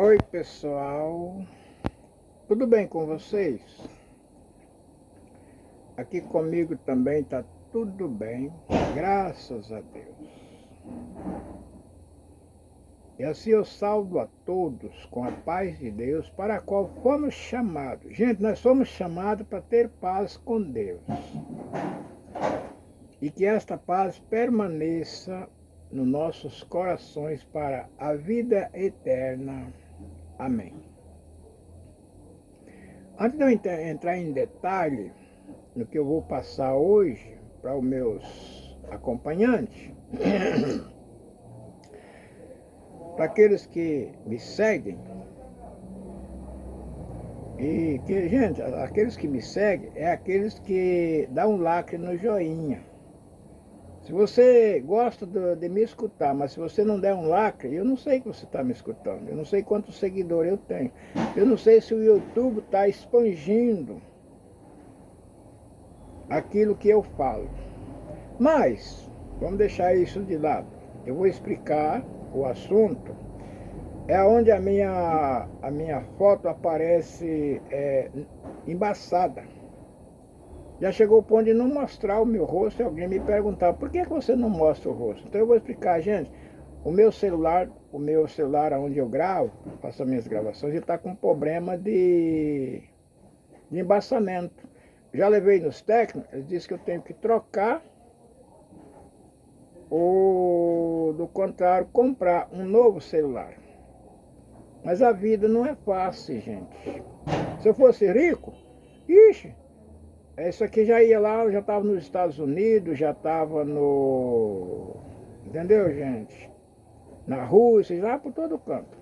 Oi pessoal, tudo bem com vocês? Aqui comigo também tá tudo bem, graças a Deus. E assim eu salvo a todos com a paz de Deus, para a qual fomos chamados. Gente, nós somos chamados para ter paz com Deus. E que esta paz permaneça nos nossos corações para a vida eterna. Amém. Antes de eu entrar em detalhe no que eu vou passar hoje para os meus acompanhantes, para aqueles que me seguem, e que, gente, aqueles que me seguem é aqueles que dão um like no joinha. Se você gosta de me escutar, mas se você não der um like, eu não sei que você está me escutando, eu não sei quantos seguidores eu tenho, eu não sei se o YouTube está expandindo aquilo que eu falo. Mas, vamos deixar isso de lado. Eu vou explicar o assunto. É onde a minha foto aparece embaçada. Já chegou o ponto de não mostrar o meu rosto e alguém me perguntar, por que você não mostra o rosto? Então eu vou explicar, gente. O meu celular onde eu gravo, faço as minhas gravações, ele está com problema de embaçamento. Já levei nos técnicos, eles disseram que eu tenho que trocar ou, do contrário, comprar um novo celular. Mas a vida não é fácil, gente. Se eu fosse rico, ixi, isso aqui já ia lá, eu já estava nos Estados Unidos, já estava no... Entendeu, gente? Na Rússia, já por todo canto.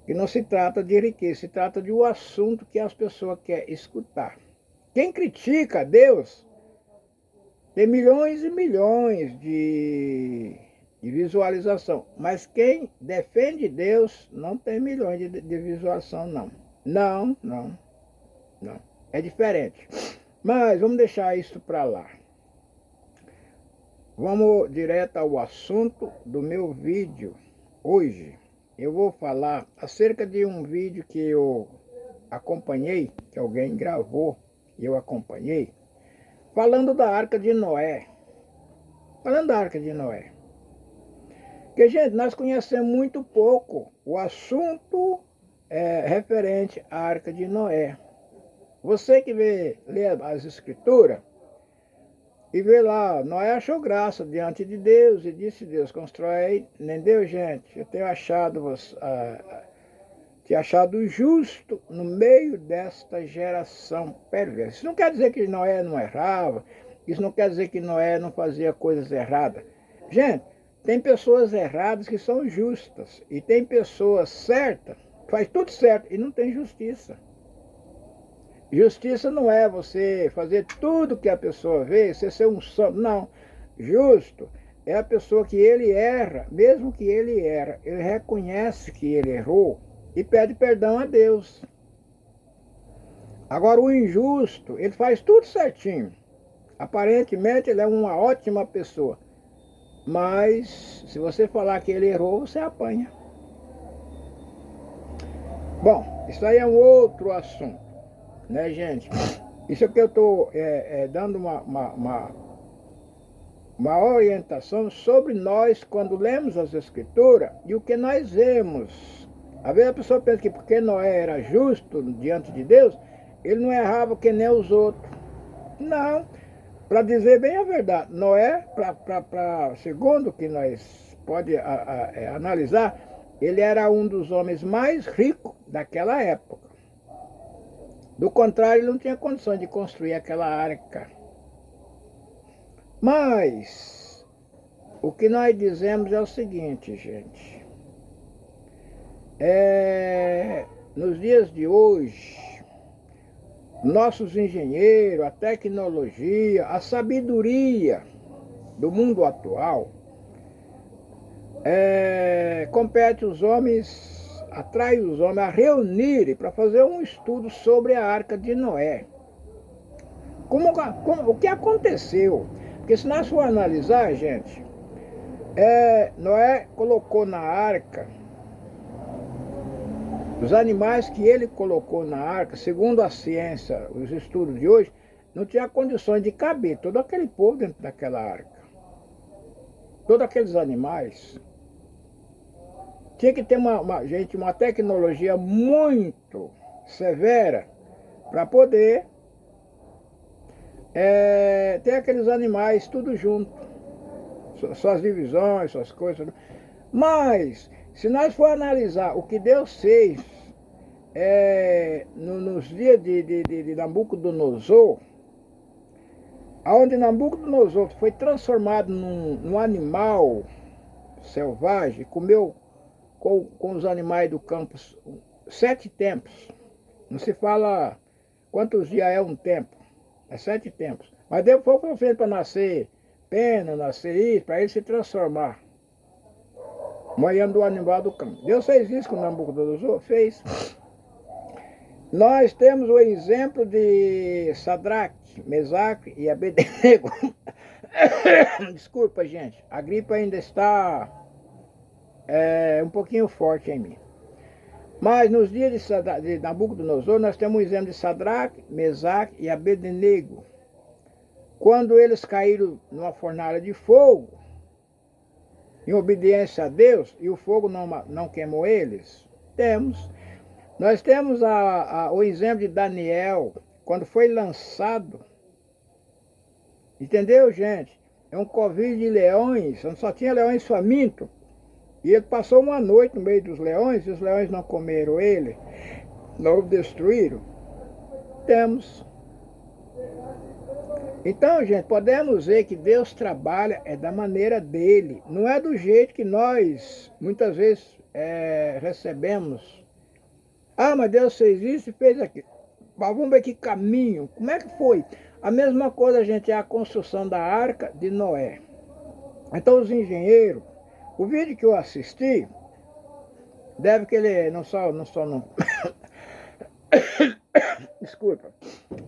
E não se trata de riqueza, se trata de um assunto que as pessoas querem escutar. Quem critica Deus tem milhões e milhões de visualização. Mas quem defende Deus não tem milhões de visualização, não. Não. É diferente. Mas vamos deixar isso para lá. Vamos direto ao assunto do meu vídeo. Hoje eu vou falar acerca de um vídeo que eu acompanhei, que alguém gravou e eu acompanhei, falando da Arca de Noé. Falando da Arca de Noé. Porque, gente, nós conhecemos muito pouco o assunto referente à Arca de Noé. Você que lê as escrituras e vê lá, Noé achou graça diante de Deus e disse: Deus, constrói, nem Deus, gente, eu tenho achado justo no meio desta geração perversa. Isso não quer dizer que Noé não errava, isso não quer dizer que Noé não fazia coisas erradas. Gente, tem pessoas erradas que são justas e tem pessoas certas, faz tudo certo e não tem justiça. Justiça não é você fazer tudo que a pessoa vê, você ser um santo, não. Justo é a pessoa que ele erra, mesmo que ele erra, ele reconhece que ele errou e pede perdão a Deus. Agora o injusto, ele faz tudo certinho. Aparentemente ele é uma ótima pessoa, mas se você falar que ele errou, você apanha. Bom, isso aí é um outro assunto, né, gente? Isso aqui eu estou dando uma orientação sobre nós quando lemos as escrituras e o que nós vemos. Às vezes a pessoa pensa que porque Noé era justo diante de Deus, ele não errava que nem os outros. Não, para dizer bem a verdade, Noé, segundo o que nós pode analisar, ele era um dos homens mais ricos daquela época. Do contrário, ele não tinha condições de construir aquela arca. Mas o que nós dizemos é o seguinte, gente. Nos dias de hoje, nossos engenheiros, a tecnologia, a sabedoria do mundo atual compete os homens, atrai os homens a reunirem para fazer um estudo sobre a Arca de Noé. O que aconteceu? Porque se nós for analisar, gente, Noé colocou na arca Os animais que ele colocou na arca, segundo a ciência, os estudos de hoje, não tinha condições de caber todo aquele povo dentro daquela arca. Todos aqueles animais. Tinha que ter uma tecnologia muito severa para poder ter aqueles animais tudo junto. Suas divisões, suas coisas. Mas, se nós for analisar o que Deus fez nos dias de Nabucodonosor, onde Nabucodonosor foi transformado num animal selvagem, comeu com os animais do campo 7 tempos. Não se fala quantos dias é um tempo, é 7 tempos. Mas depois foi feito para nascer pena, nascer isso, para ele se transformar. Moendo o animal do campo. Deus fez isso com Nabucodonosor? Fez. Nós temos o exemplo de Sadraque, Mesaque e Abednego. Desculpa, gente. A gripe ainda está um pouquinho forte em mim. Mas nos dias de Nabucodonosor, nós temos o exemplo de Sadraque, Mesaque e Abednego. Quando eles caíram numa fornalha de fogo, em obediência a Deus, e o fogo não queimou eles, temos. Nós temos o exemplo de Daniel, quando foi lançado, entendeu, gente? É um covil de leões, só tinha leões famintos, e ele passou uma noite no meio dos leões, e os leões não comeram ele, não o destruíram. Temos. Então, gente, podemos ver que Deus trabalha da maneira dele, não é do jeito que nós, muitas vezes, recebemos. Ah, mas Deus fez isso e fez aquilo. Mas vamos ver que caminho. Como é que foi? A mesma coisa, gente, é a construção da arca de Noé. Então, os engenheiros, o vídeo que eu assisti, deve que ele não. Desculpa.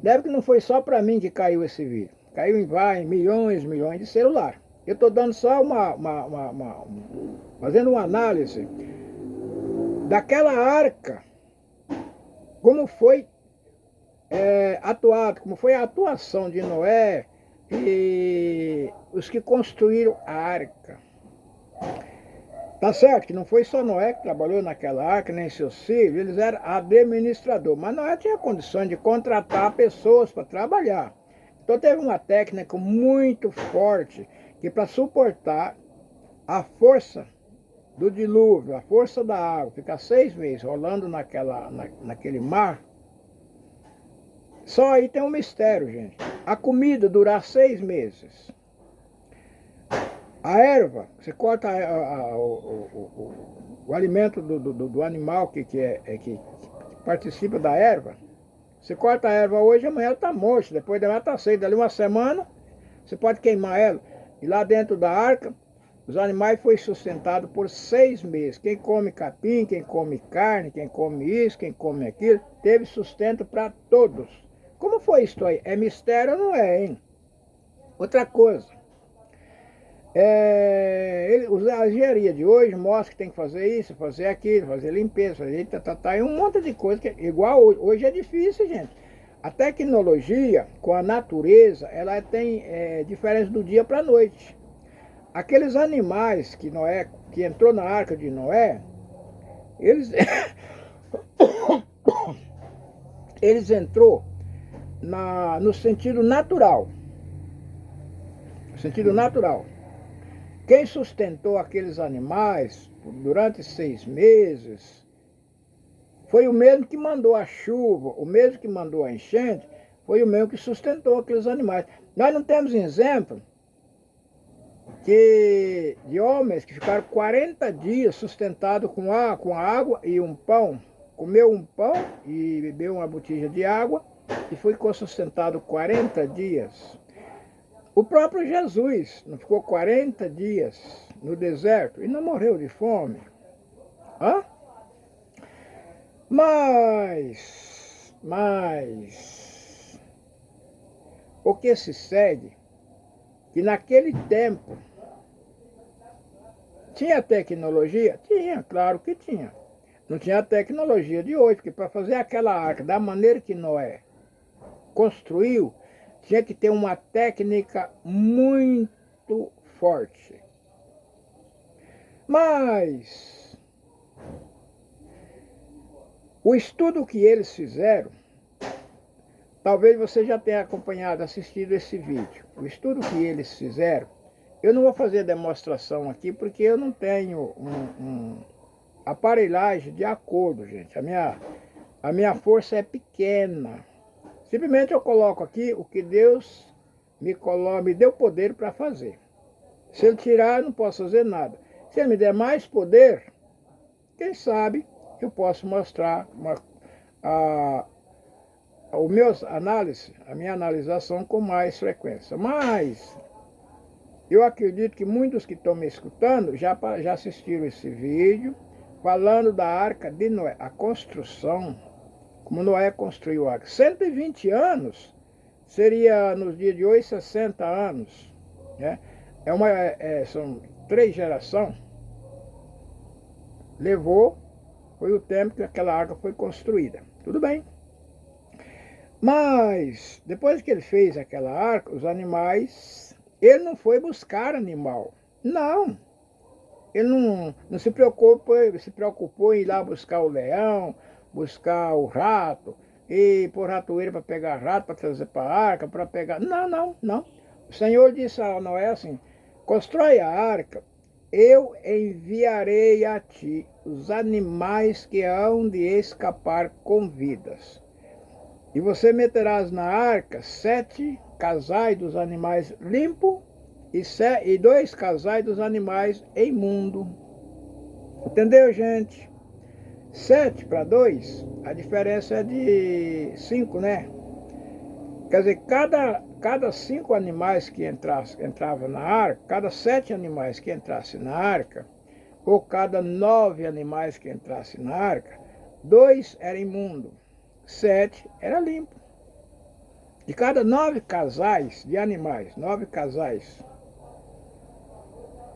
Deve que não foi só para mim que caiu esse vídeo. Caiu em milhões de celular. Eu estou dando só fazendo uma análise daquela arca, como foi atuado, como foi a atuação de Noé e os que construíram a arca. Tá certo que não foi só Noé que trabalhou naquela arca, nem seus filhos, eles eram administradores, mas Noé tinha condições de contratar pessoas para trabalhar. Então teve uma técnica muito forte que para suportar a força do dilúvio, a força da água, ficar 6 meses rolando naquele mar, só aí tem um mistério, gente. A comida durar 6 meses. A erva, você corta o alimento do animal que participa da erva. Você corta a erva hoje, amanhã ela está morta. Depois dela está seca. Dali uma semana, você pode queimar ela. E lá dentro da arca, os animais foram sustentados por 6 meses. Quem come capim, quem come carne, quem come isso, quem come aquilo, teve sustento para todos. Como foi isso aí? É mistério ou não é, hein? Outra coisa. A engenharia de hoje mostra que tem que fazer isso, fazer aquilo, fazer limpeza, fazer e um monte de coisa que igual hoje é difícil, gente. A tecnologia com a natureza, ela tem diferença do dia para a noite. Aqueles animais que entrou na arca de Noé, eles eles entrou no sentido natural. No sentido natural. Quem sustentou aqueles animais durante 6 meses foi o mesmo que mandou a chuva, o mesmo que mandou a enchente, foi o mesmo que sustentou aqueles animais. Nós não temos exemplo de homens que ficaram 40 dias sustentados com a água e um pão. Comeu um pão e bebeu uma botija de água e ficou sustentado 40 dias. O próprio Jesus não ficou 40 dias no deserto e não morreu de fome. Hã? Mas, o que se segue, que naquele tempo, tinha tecnologia? Tinha, claro que tinha. Não tinha a tecnologia de hoje, porque para fazer aquela arca da maneira que Noé construiu, tinha que ter uma técnica muito forte. Mas o estudo que eles fizeram, talvez você já tenha acompanhado, assistido esse vídeo. O estudo que eles fizeram, eu não vou fazer demonstração aqui porque eu não tenho aparelhagem de acordo, gente. A minha força é pequena. Simplesmente eu coloco aqui o que Deus me deu poder para fazer. Se Ele tirar, eu não posso fazer nada. Se Ele me der mais poder, quem sabe eu posso mostrar a minha analisação com mais frequência. Mas eu acredito que muitos que estão me escutando já assistiram esse vídeo falando da Arca de Noé, a construção, como Noé construiu a arca. 120 anos seria, nos dias de hoje, 60 anos. Né? São 3 gerações. Foi o tempo que aquela arca foi construída. Tudo bem. Mas, depois que ele fez aquela arca, os animais, ele não foi buscar animal. Não. Ele não se preocupou em ir lá buscar o leão, buscar o rato, e pôr ratoeira para pegar rato, para trazer para a arca, para pegar... Não. O Senhor disse a Noé assim, constrói a arca, eu enviarei a ti os animais que hão de escapar com vidas. E você meterás na arca 7 casais dos animais limpos e 2 casais dos animais imundos. Entendeu, gente? 7 para 2, a diferença é de 5, né? Quer dizer, cada 5 animais que entravam na arca, cada 7 animais que entrassem na arca, ou cada 9 animais que entrassem na arca, 2 eram imundos, 7 era limpo. De cada 9 casais de animais, 9 casais,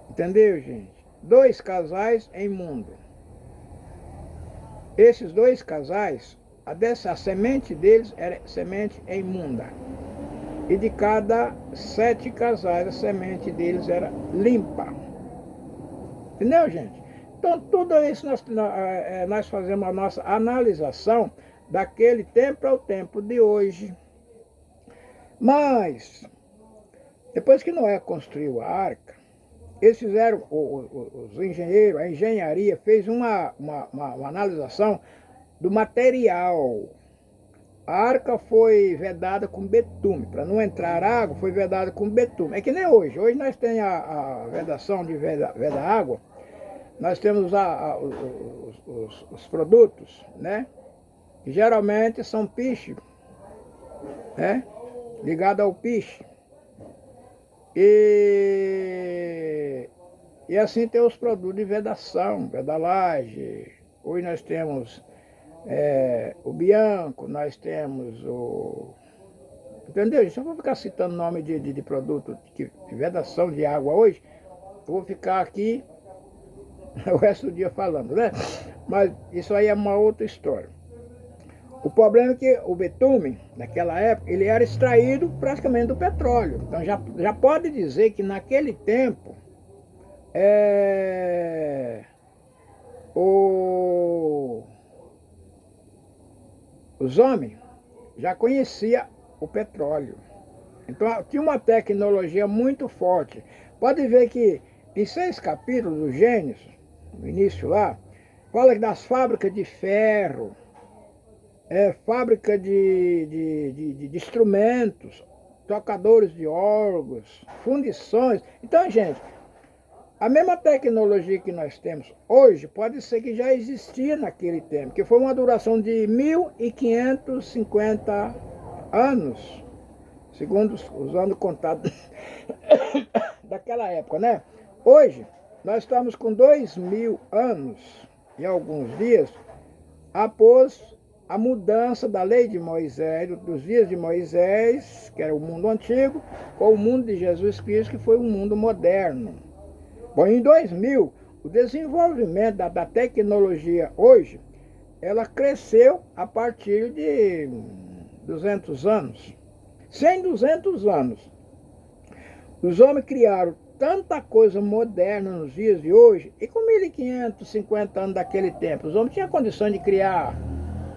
entendeu, gente? 2 casais imundos. Esses 2 casais, a semente deles era semente imunda. E de cada 7 casais, a semente deles era limpa. Entendeu, gente? Então, tudo isso nós fazemos a nossa analisação daquele tempo ao tempo de hoje. Mas, depois que Noé construiu a arca, eles fizeram, os engenheiros, a engenharia fez uma analisação do material. A arca foi vedada com betume. Para não entrar água, foi vedada com betume. É que nem hoje. Hoje nós temos a vedação de veda água. Nós temos os produtos, né? Que geralmente são piche, né? Ligado ao piche. E assim tem os produtos de vedação, vedalagem. Hoje nós temos o Bianco, nós temos o... Entendeu? Se eu vou ficar citando nome de produto de vedação de água hoje, eu vou ficar aqui o resto do dia falando, né? Mas isso aí é uma outra história. O problema é que o betume, naquela época, ele era extraído praticamente do petróleo. Então já pode dizer que naquele tempo os homens já conheciam o petróleo. Então tinha uma tecnologia muito forte. Pode ver que em 6 capítulos do Gênesis, no início lá, fala das fábricas de ferro, fábrica de instrumentos, tocadores de órgãos, fundições. Então, gente, a mesma tecnologia que nós temos hoje pode ser que já existia naquele tempo, que foi uma duração de 1550 anos, segundo os anos contados daquela época, né? Hoje, nós estamos com 2000 anos e alguns dias após a mudança da lei de Moisés, dos dias de Moisés, que era o mundo antigo, com o mundo de Jesus Cristo, que foi um mundo moderno. Bom, em 2000, o desenvolvimento da tecnologia hoje, ela cresceu a partir de 200 anos. 100, 200 anos. Os homens criaram tanta coisa moderna nos dias de hoje, e com 1550 anos daquele tempo, os homens tinham condição de criar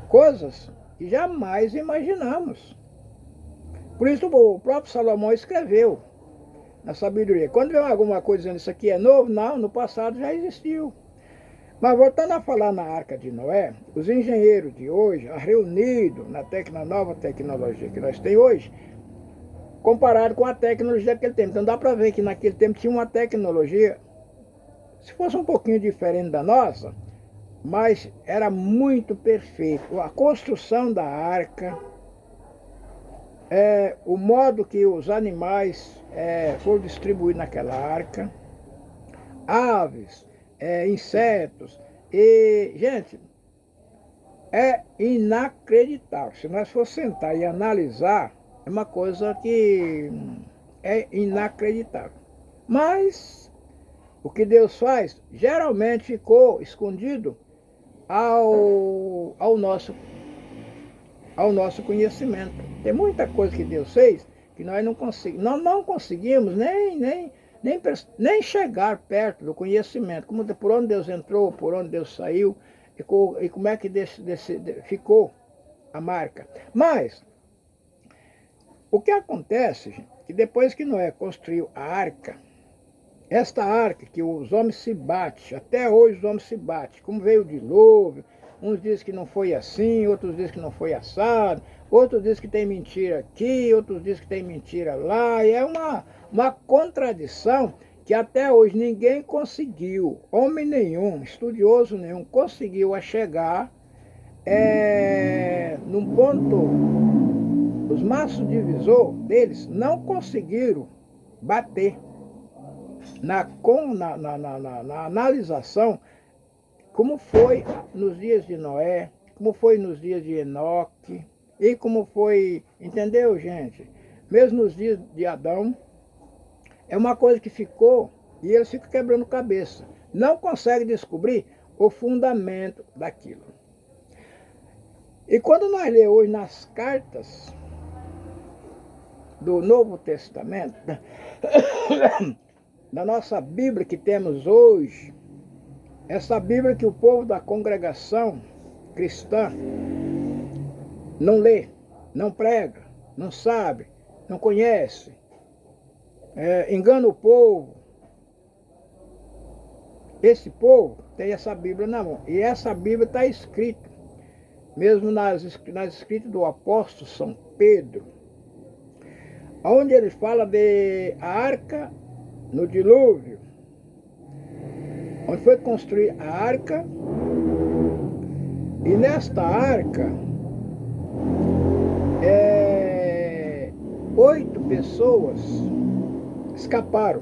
coisas que jamais imaginamos. Por isso o próprio Salomão escreveu na sabedoria. Quando vem alguma coisa dizendo isso aqui é novo, não, no passado já existiu. Mas voltando a falar na Arca de Noé, os engenheiros de hoje, reunidos na nova tecnologia que nós temos hoje, comparado com a tecnologia daquele tempo. Então dá para ver que naquele tempo tinha uma tecnologia, se fosse um pouquinho diferente da nossa, mas era muito perfeito. A construção da arca, o modo que os animais foram distribuídos naquela arca, aves, insetos, e, gente, é inacreditável. Se nós for sentar e analisar, é uma coisa que é inacreditável. Mas o que Deus faz, geralmente ficou escondido ao nosso conhecimento. Tem muita coisa que Deus fez que nós não conseguimos nem chegar perto do conhecimento, por onde Deus entrou, por onde Deus saiu, e como é que ficou a marca. Mas o que acontece, gente, que depois que Noé construiu a arca, esta arca que os homens se batem, até hoje os homens se batem, como veio o dilúvio, uns dizem que não foi assim, outros dizem que não foi assado, outros dizem que tem mentira aqui, outros dizem que tem mentira lá, e é uma contradição que até hoje ninguém conseguiu, homem nenhum, estudioso nenhum, conseguiu chegar num ponto, os maços divisor deles não conseguiram bater na analisação como foi nos dias de Noé, como foi nos dias de Enoque, e como foi, entendeu, gente? Mesmo nos dias de Adão, é uma coisa que ficou, e eles ficam quebrando cabeça. Não conseguem descobrir o fundamento daquilo. E quando nós lemos hoje nas cartas do Novo Testamento, da nossa Bíblia que temos hoje, essa Bíblia que o povo da congregação cristã não lê, não prega, não sabe, não conhece, engana o povo. Esse povo tem essa Bíblia na mão. E essa Bíblia está escrita, mesmo nas escritas do apóstolo São Pedro, onde ele fala de a arca no dilúvio, onde foi construir a arca, e nesta arca, 8 pessoas escaparam,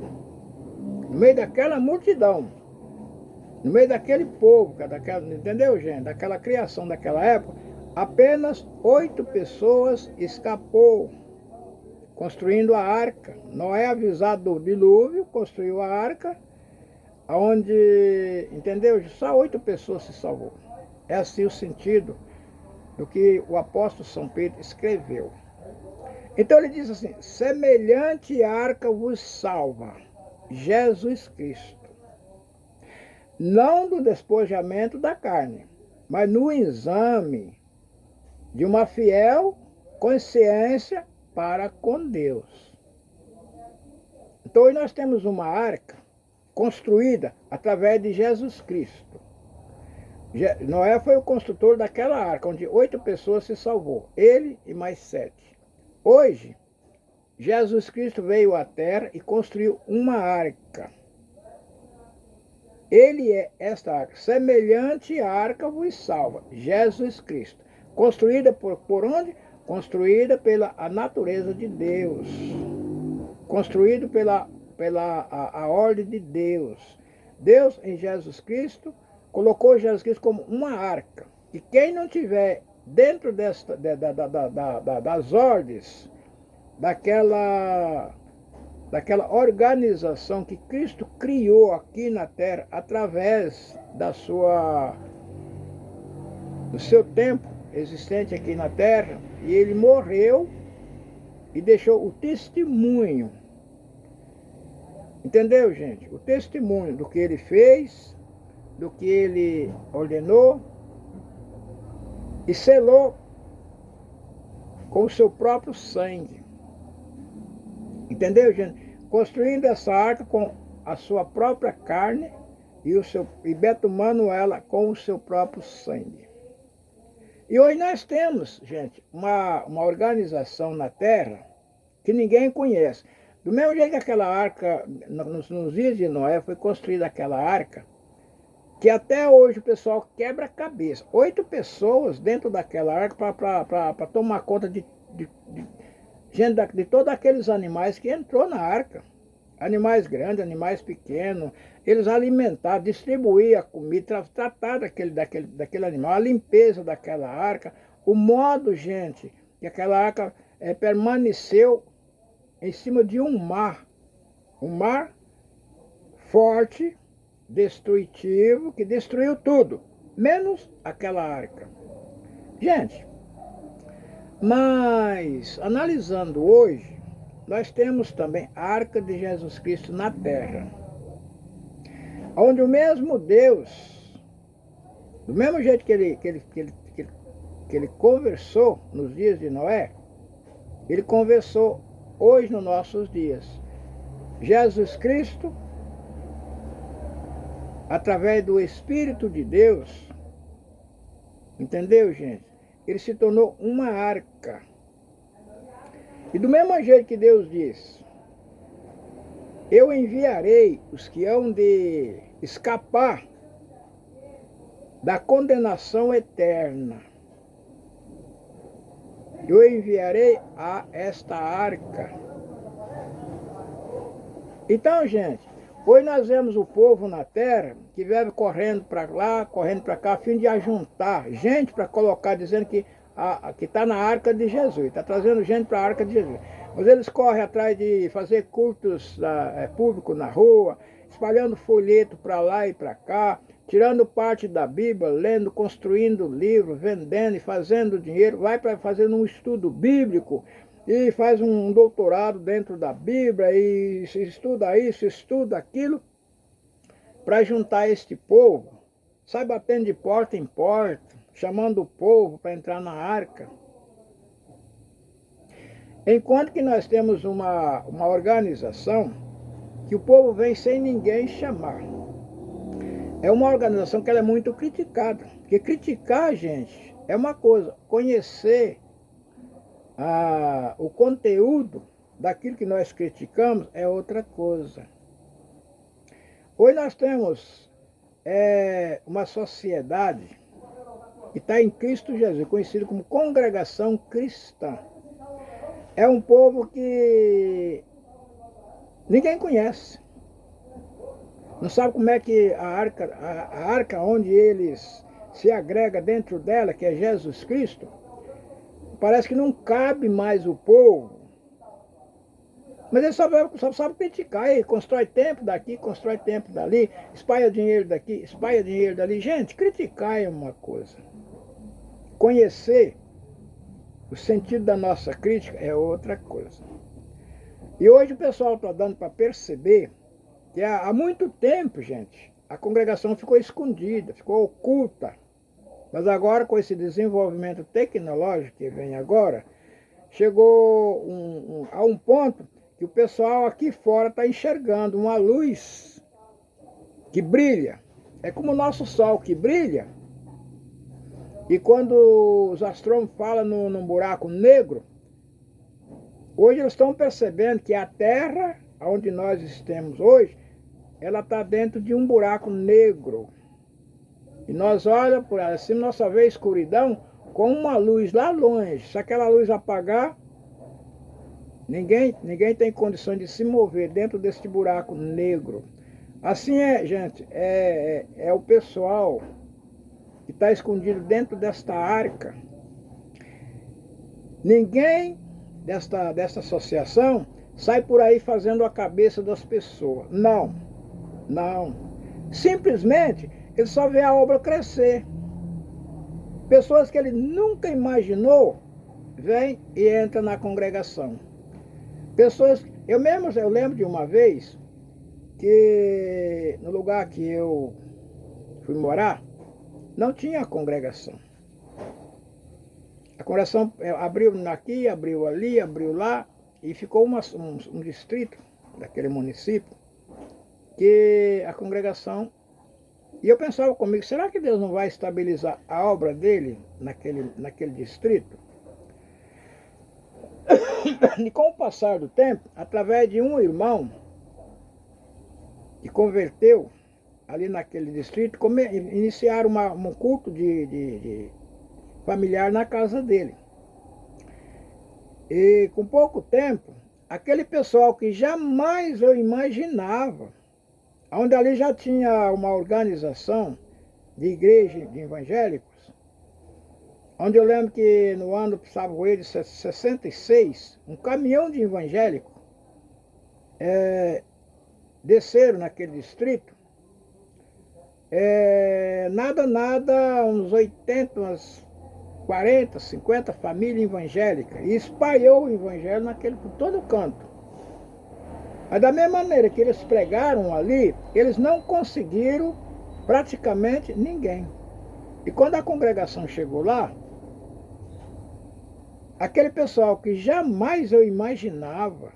no meio daquela multidão, no meio daquele povo, entendeu, gente? Daquela criação daquela época, apenas 8 pessoas escapou, construindo a arca. Noé, avisado do dilúvio, construiu a arca, onde, entendeu? Só 8 pessoas se salvou. É assim o sentido do que o apóstolo São Pedro escreveu. Então ele diz assim: semelhante arca vos salva, Jesus Cristo, não do despojamento da carne, mas no exame de uma fiel consciência para com Deus. Então hoje nós temos uma arca construída através de Jesus Cristo. Noé foi o construtor daquela arca, onde 8 pessoas se salvou, ele e mais 7. Hoje, Jesus Cristo veio à terra e construiu uma arca. Ele é esta arca, semelhante à arca vos salva, Jesus Cristo. Construída por onde? Construída pela a natureza de Deus. Construída pela a ordem de Deus. Deus em Jesus Cristo colocou Jesus Cristo como uma arca. E quem não tiver dentro das ordens daquela daquela organização que Cristo criou aqui na terra através do seu tempo existente aqui na terra, e ele morreu e deixou o testemunho. Entendeu, gente? O testemunho do que ele fez, do que ele ordenou e selou com o seu próprio sangue. Entendeu, gente? Construindo essa arca com a sua própria carne e betumando ela com o seu próprio sangue. E hoje nós temos, gente, uma organização na Terra que ninguém conhece. Do mesmo jeito que aquela arca, nos dias de Noé, foi construída aquela arca, que até hoje o pessoal quebra a cabeça. 8 pessoas dentro daquela arca para tomar conta de todos aqueles animais que entrou na arca. Animais grandes, animais pequenos, eles alimentavam, distribuíam a comida, tratavam daquele animal, a limpeza daquela arca, o modo, gente, que aquela arca permaneceu em cima de um mar forte, destrutivo, que destruiu tudo, menos aquela arca. Gente, mas analisando hoje, nós temos também a Arca de Jesus Cristo na terra, onde o mesmo Deus, do mesmo jeito que ele conversou nos dias de Noé, ele conversou hoje nos nossos dias. Jesus Cristo, através do Espírito de Deus, entendeu, gente? Ele se tornou uma arca. E do mesmo jeito que Deus diz, eu enviarei os que hão de escapar da condenação eterna. Eu enviarei a esta arca. Então, gente, hoje nós vemos o povo na terra que vive correndo para lá, correndo para cá, a fim de ajuntar gente para colocar, dizendo que está na arca de Jesus, está trazendo gente para a arca de Jesus. Mas eles correm atrás de fazer cultos públicos na rua, espalhando folheto para lá e para cá, tirando parte da Bíblia, lendo, construindo livros, vendendo e fazendo dinheiro, vai para fazer um estudo bíblico e faz um doutorado dentro da Bíblia e estuda isso, estuda aquilo, para juntar este povo, sai batendo de porta em porta, chamando o povo para entrar na arca. Enquanto que nós temos uma organização que o povo vem sem ninguém chamar. É uma organização que ela é muito criticada. Porque criticar, gente, é uma coisa. Conhecer o conteúdo daquilo que nós criticamos é outra coisa. Hoje nós temos uma sociedade que está em Cristo Jesus, conhecido como congregação cristã. É um povo que ninguém conhece. Não sabe como é que a arca onde eles se agregam dentro dela, que é Jesus Cristo, parece que não cabe mais o povo. Mas ele só sabe criticar, ele constrói templo daqui, constrói templo dali, espalha dinheiro daqui, espalha dinheiro dali. Gente, criticar é uma coisa. Conhecer o sentido da nossa crítica é outra coisa. E hoje o pessoal está dando para perceber que há muito tempo, gente, a congregação ficou escondida, ficou oculta. Mas agora, com esse desenvolvimento tecnológico que vem agora, chegou a um ponto que o pessoal aqui fora está enxergando uma luz que brilha. É como o nosso sol que brilha. E quando os astrônomos falam num buraco negro, hoje eles estão percebendo que a Terra, onde nós estamos hoje, ela está dentro de um buraco negro. E nós olhamos por cima, nós só vê escuridão com uma luz lá longe. Se aquela luz apagar, ninguém tem condições de se mover dentro desse buraco negro. Assim gente, é o pessoal que está escondido dentro desta arca. Ninguém desta associação sai por aí fazendo a cabeça das pessoas. Não, não. Simplesmente ele só vê a obra crescer. Pessoas que ele nunca imaginou vêm e entram na congregação. Pessoas, eu lembro de uma vez que no lugar que eu fui morar, não tinha congregação. A congregação abriu aqui, abriu ali, abriu lá, e ficou um distrito daquele município que a congregação... E eu pensava comigo, será que Deus não vai estabilizar a obra dele naquele distrito? E com o passar do tempo, através de um irmão que converteu ali naquele distrito, iniciaram um culto de familiar na casa dele. E com pouco tempo, aquele pessoal que jamais eu imaginava, onde ali já tinha uma organização de igreja de evangélicos, onde eu lembro que no ano, salvo erro, de 66, um caminhão de evangélicos desceram naquele distrito, uns 80, umas 40, 50 famílias evangélicas, e espalhou o evangelho por todo canto. Mas da mesma maneira que eles pregaram ali, eles não conseguiram praticamente ninguém. E quando a congregação chegou lá, aquele pessoal que jamais eu imaginava,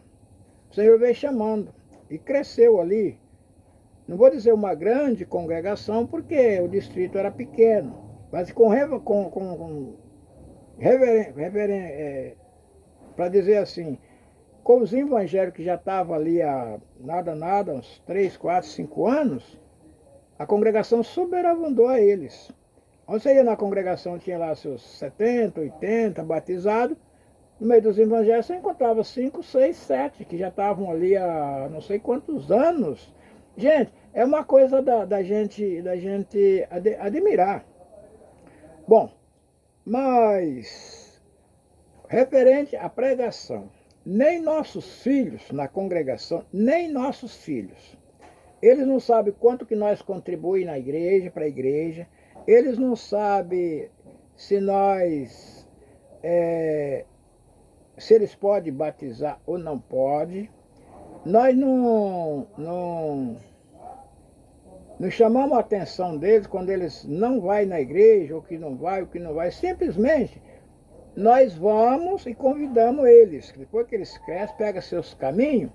o Senhor veio chamando e cresceu ali. Não vou dizer uma grande congregação, porque o distrito era pequeno, mas para dizer assim, com os evangélicos que já estavam ali há nada, uns 3, 4, 5 anos, a congregação superabundou a eles. Onde você ia na congregação, tinha lá seus 70, 80 batizados, no meio dos evangélicos você encontrava 5, 6, 7, que já estavam ali há não sei quantos anos. Gente, é uma coisa da gente admirar. Bom, mas referente à pregação, nem nossos filhos na congregação, nem nossos filhos, eles não sabem quanto que nós contribuímos na igreja, para a igreja, eles não sabem se nós, se eles podem batizar ou não podem. Nós não chamamos a atenção deles quando eles não vão na igreja, ou que não vai. Simplesmente nós vamos e convidamos eles. Depois que eles crescem, pegam seus caminhos,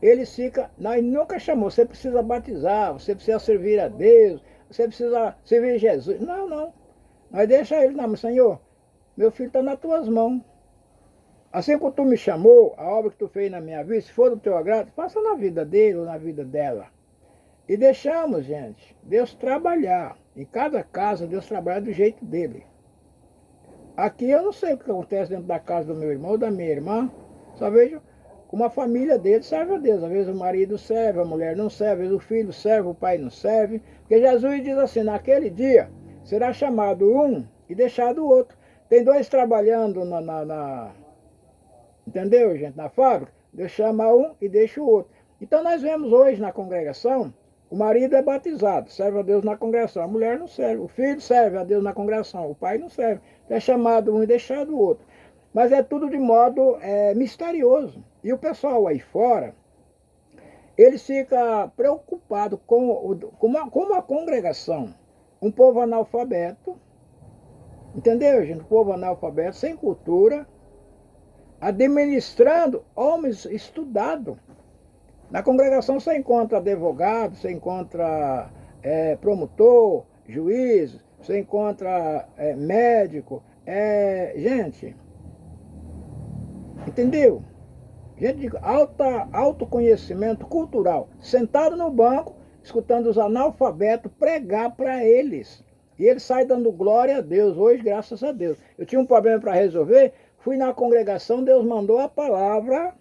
eles ficam... Nós nunca chamamos, você precisa batizar, você precisa servir a Deus, você precisa servir a Jesus. Não. Nós deixamos eles, não, Senhor, meu filho está nas tuas mãos. Assim como tu me chamou, a obra que tu fez na minha vida, se for do teu agrado, faça na vida dele ou na vida dela. E deixamos, gente, Deus trabalhar. Em cada casa, Deus trabalha do jeito dele. Aqui eu não sei o que acontece dentro da casa do meu irmão ou da minha irmã. Só vejo como a família dele serve a Deus. Às vezes o marido serve, a mulher não serve, às vezes o filho serve, o pai não serve. Porque Jesus diz assim, naquele dia será chamado um e deixado o outro. Tem dois trabalhando entendeu, gente? Na fábrica, Deus chama um e deixa o outro. Então nós vemos hoje na congregação, o marido é batizado, serve a Deus na congregação. A mulher não serve, o filho serve a Deus na congregação, o pai não serve. É chamado um e deixado o outro. Mas é tudo de modo misterioso. E o pessoal aí fora, eles ficam preocupados com a congregação. Um povo analfabeto, entendeu, gente? Um povo analfabeto, sem cultura, administrando homens estudados. Na congregação você encontra advogado, você encontra promotor, juiz, você encontra médico, gente, entendeu? Gente de alto conhecimento cultural, sentado no banco, escutando os analfabetos pregar para eles. E eles saem dando glória a Deus, hoje graças a Deus. Eu tinha um problema para resolver, fui na congregação, Deus mandou a palavra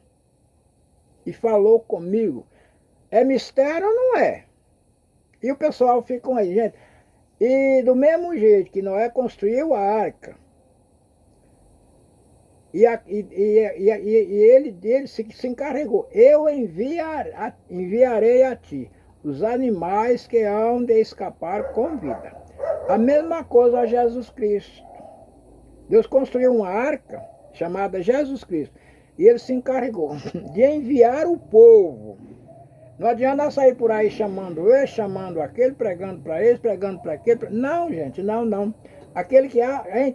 e falou comigo. É mistério ou não é? E o pessoal fica aí, gente. E do mesmo jeito que Noé construiu a arca, ele se encarregou. Eu enviarei a ti os animais que hão de escapar com vida. A mesma coisa a Jesus Cristo. Deus construiu uma arca chamada Jesus Cristo. E ele se encarregou de enviar o povo. Não adianta sair por aí chamando esse, chamando aquele, pregando para esse, pregando para aquele. Não, gente, não. Aquele que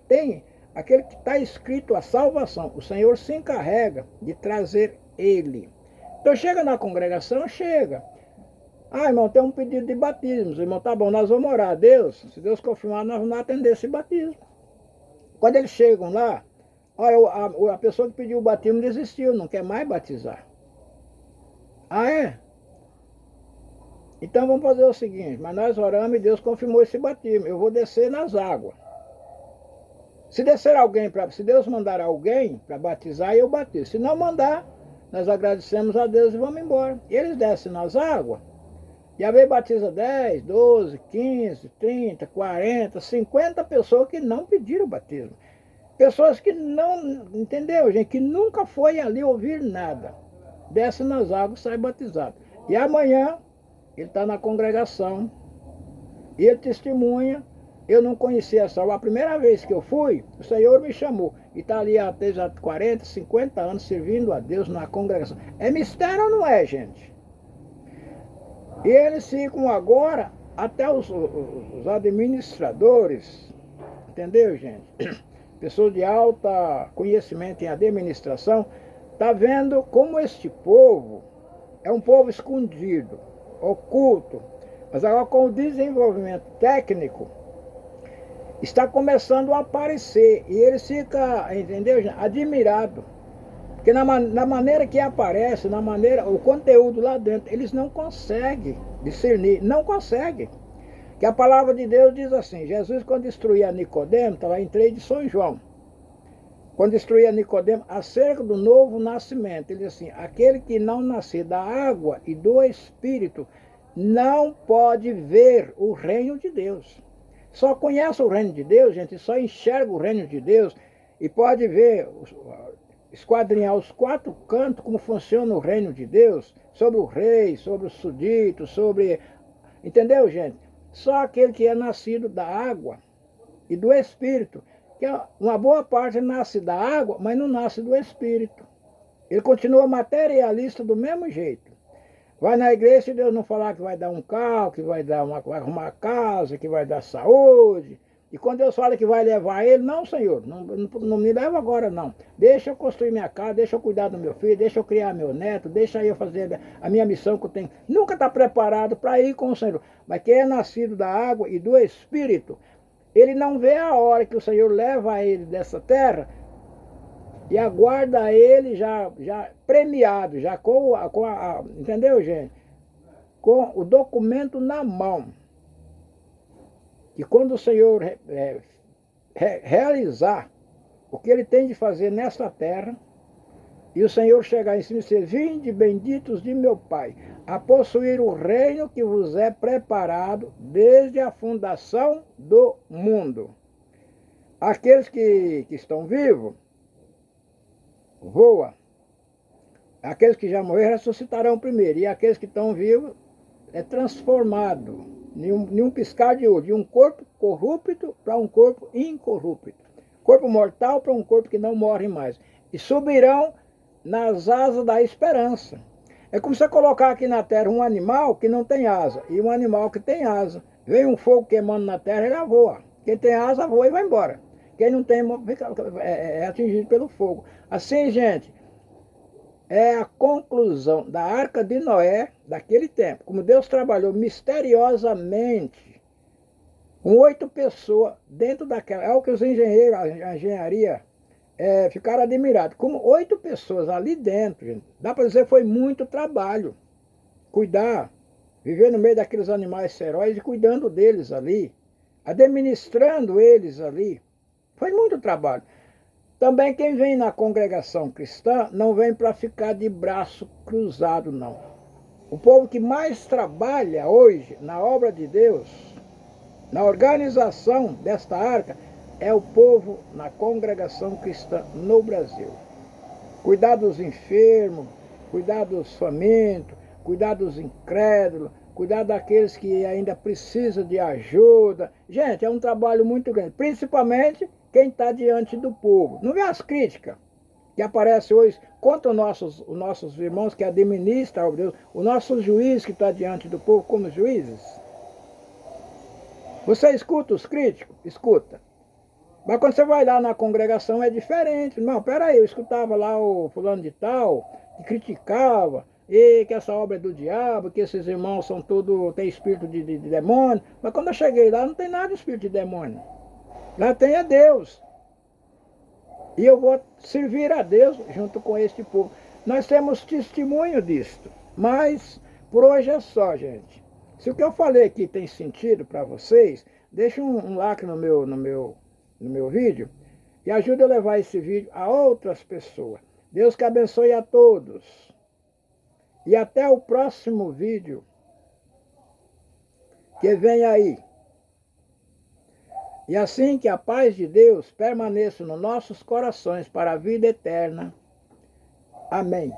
tem, aquele que está escrito a salvação, o Senhor se encarrega de trazer ele. Então chega na congregação, chega. Ah, irmão, tem um pedido de batismo. Irmão, tá bom, nós vamos orar a Deus. Se Deus confirmar, nós vamos atender esse batismo. Quando eles chegam lá, olha, a pessoa que pediu o batismo desistiu, não quer mais batizar. Ah, é? Então vamos fazer o seguinte, mas nós oramos e Deus confirmou esse batismo. Eu vou descer nas águas. Se Deus mandar alguém para batizar, eu batizo. Se não mandar, nós agradecemos a Deus e vamos embora. E eles descem nas águas. E a vez batiza 10, 12, 15, 30, 40, 50 pessoas que não pediram batismo. Pessoas que não, entendeu, gente? Que nunca foi ali ouvir nada. Desce nas águas e sai batizado. E amanhã, ele está na congregação, e ele testemunha. Eu não conhecia a salva. A primeira vez que eu fui, o Senhor me chamou. E está ali há 40, 50 anos servindo a Deus na congregação. É mistério ou não é, gente? E eles ficam agora, até os administradores, entendeu, gente? Pessoas de alto conhecimento em administração, está vendo como este povo é um povo escondido, oculto, mas agora com o desenvolvimento técnico, está começando a aparecer, e eles ficam, entendeu, gente? Admirados. Porque na maneira que aparece, o conteúdo lá dentro, eles não conseguem discernir, não conseguem. Que a palavra de Deus diz assim, Jesus quando instruía Nicodemo, está lá em 3 de São João, quando instruía Nicodemo acerca do novo nascimento, ele diz assim, aquele que não nascer da água e do Espírito, não pode ver o reino de Deus. Só conhece o reino de Deus, gente, só enxerga o reino de Deus e pode ver, esquadrinhar os 4 cantos como funciona o reino de Deus, sobre o rei, sobre o súdito, sobre... Entendeu, gente? Só aquele que é nascido da água e do Espírito, que uma boa parte nasce da água, mas não nasce do Espírito. Ele continua materialista do mesmo jeito. Vai na igreja e Deus não falar que vai dar um carro, que vai arrumar uma casa, que vai dar saúde. E quando Deus fala que vai levar ele, não, Senhor, não me leva agora não. Deixa eu construir minha casa, deixa eu cuidar do meu filho, deixa eu criar meu neto, deixa eu fazer a minha missão que eu tenho. Nunca está preparado para ir com o Senhor. Mas quem é nascido da água e do Espírito, ele não vê a hora que o Senhor leva ele dessa terra e aguarda ele já premiado, já entendeu, gente? Com o documento na mão. E quando o Senhor realizar o que ele tem de fazer nesta terra, e o Senhor chegar em cima e dizer, vinde benditos de meu Pai, a possuir o reino que vos é preparado desde a fundação do mundo. Aqueles que estão vivos, voa. Aqueles que já morreram ressuscitarão primeiro, e aqueles que estão vivos é transformado. Nenhum piscar de olho, de um corpo corrupto para um corpo incorrupto. Corpo mortal para um corpo que não morre mais. E subirão nas asas da esperança. É como você colocar aqui na terra um animal que não tem asa e um animal que tem asa. Vem um fogo queimando na terra, ele voa. Quem tem asa voa e vai embora. Quem não tem, é atingido pelo fogo. Assim, gente, é a conclusão da Arca de Noé daquele tempo. Como Deus trabalhou misteriosamente com 8 pessoas dentro daquela... É o que os engenheiros, a engenharia, ficaram admirados. Como 8 pessoas ali dentro, gente, dá para dizer que foi muito trabalho. Cuidar, viver no meio daqueles animais feroz e cuidando deles ali, administrando eles ali. Foi muito trabalho. Também quem vem na congregação cristã não vem para ficar de braço cruzado, não. O povo que mais trabalha hoje na obra de Deus, na organização desta arca, é o povo na congregação cristã no Brasil. Cuidar dos enfermos, cuidar dos famintos, cuidar dos incrédulos, cuidar daqueles que ainda precisam de ajuda. Gente, é um trabalho muito grande, principalmente quem está diante do povo. Não vê as críticas que aparecem hoje contra os nossos irmãos que administram, ó Deus, o nosso juiz que está diante do povo como juízes? Você escuta os críticos? Escuta. Mas quando você vai lá na congregação é diferente. Não, peraí, eu escutava lá o fulano de tal, que criticava, e que essa obra é do diabo, que esses irmãos são tudo, tem espírito de demônio. Mas quando eu cheguei lá, não tem nada de espírito de demônio. Lá tem a Deus. E eu vou servir a Deus junto com este povo. Nós temos testemunho disto. Mas por hoje é só, gente. Se o que eu falei aqui tem sentido para vocês, deixa um like no meu vídeo e ajude a levar esse vídeo a outras pessoas. Deus que abençoe a todos. E até o próximo vídeo que vem aí. E assim que a paz de Deus permaneça nos nossos corações para a vida eterna. Amém.